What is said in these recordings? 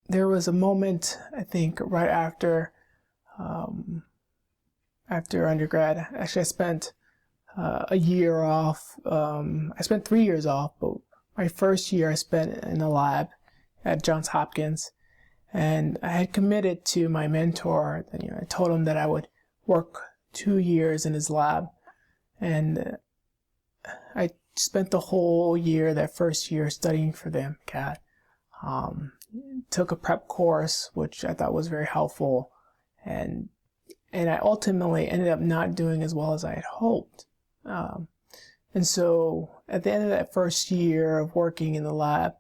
there was a moment, I think, right after undergrad. Actually, I spent a year off. I spent 3 years off, but my first year I spent in the lab at Johns Hopkins, and I had committed to my mentor. I told him that I would work 2 years in his lab, and I spent the whole year, that first year, studying for the MCAT. Took a prep course, which I thought was very helpful, and I ultimately ended up not doing as well as I had hoped. And so at the end of that first year of working in the lab,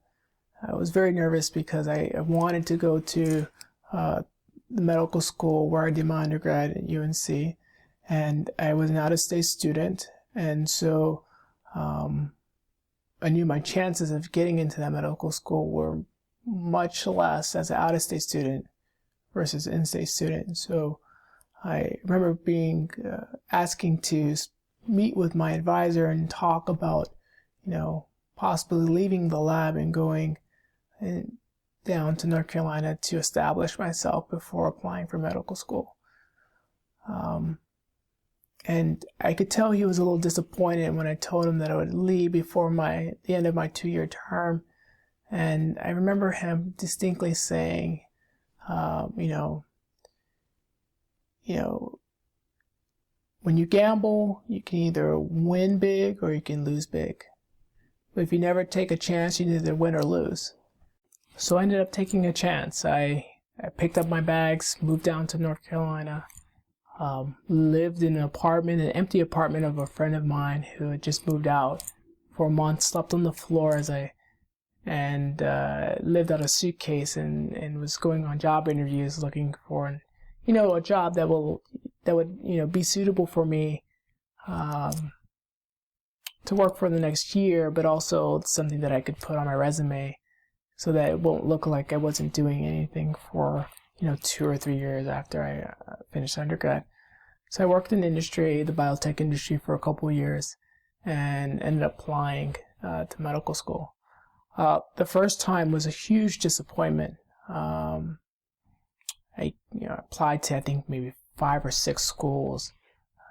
I was very nervous because I wanted to go to the medical school where I did my undergrad at UNC, and I was an out-of-state student, and so I knew my chances of getting into that medical school were much less as an out-of-state student versus in-state student. So I remember asking to meet with my advisor and talk about, possibly leaving the lab and going down to North Carolina to establish myself before applying for medical school. And I could tell he was a little disappointed when I told him that I would leave before the end of my 2-year term. And I remember him distinctly saying, when you gamble, you can either win big or you can lose big. But if you never take a chance, you can either win or lose. So I ended up taking a chance. I picked up my bags, moved down to North Carolina, lived in an empty apartment of a friend of mine who had just moved out for a month, slept on the floor lived out a suitcase and was going on job interviews looking for a job that would be suitable for me to work for the next year, but also something that I could put on my resume so that it won't look like I wasn't doing anything for 2 or 3 years after I finished undergrad. So I worked in the biotech industry, for a couple of years, and ended up applying to medical school. The first time was a huge disappointment. I applied to, I think, maybe 5 or 6 schools.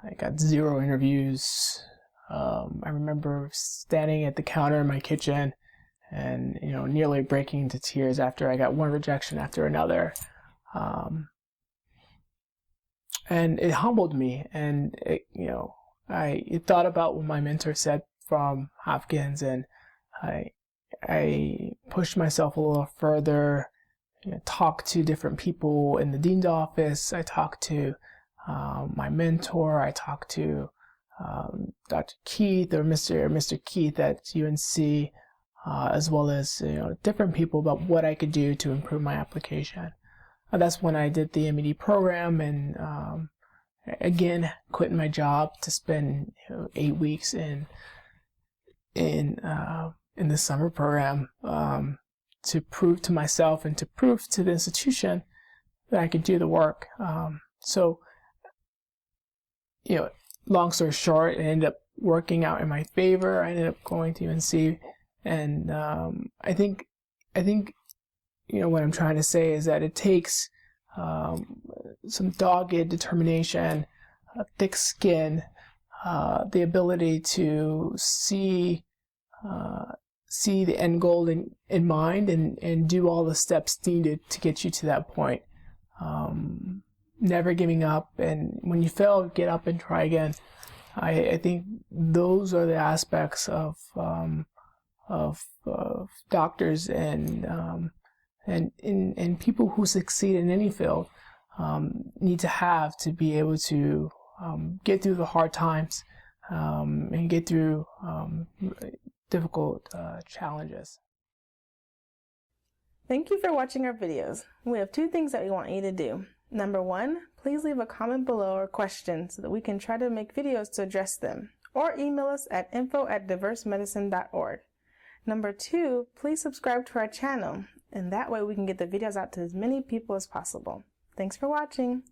I got 0 interviews. I remember standing at the counter in my kitchen and nearly breaking into tears after I got one rejection after another. And it humbled me, and I thought about what my mentor said from Hopkins, and I pushed myself a little further, talked to different people in the dean's office. I talked to my mentor. I talked to Dr. Keith, or Mr. Keith at UNC, as well as different people about what I could do to improve my application. That's when I did the MED program, and again quit my job to spend 8 weeks in the summer program to prove to myself and to prove to the institution that I could do the work. So long story short, it ended up working out in my favor. I ended up going to UNC, and I think what I'm trying to say is that it takes some dogged determination, thick skin, the ability to see the end goal in mind and do all the steps needed to get you to that point. Never giving up, and when you fail, get up and try again. I think those are the aspects of doctors and people who succeed in any field need to have to be able to get through the hard times and get through difficult challenges. Thank you for watching our videos. We have 2 things that we want you to do. Number 1, please leave a comment below or question so that we can try to make videos to address them, or email us at info@diversemedicine.org. Number 2, please subscribe to our channel, and that way we can get the videos out to as many people as possible. Thanks for watching.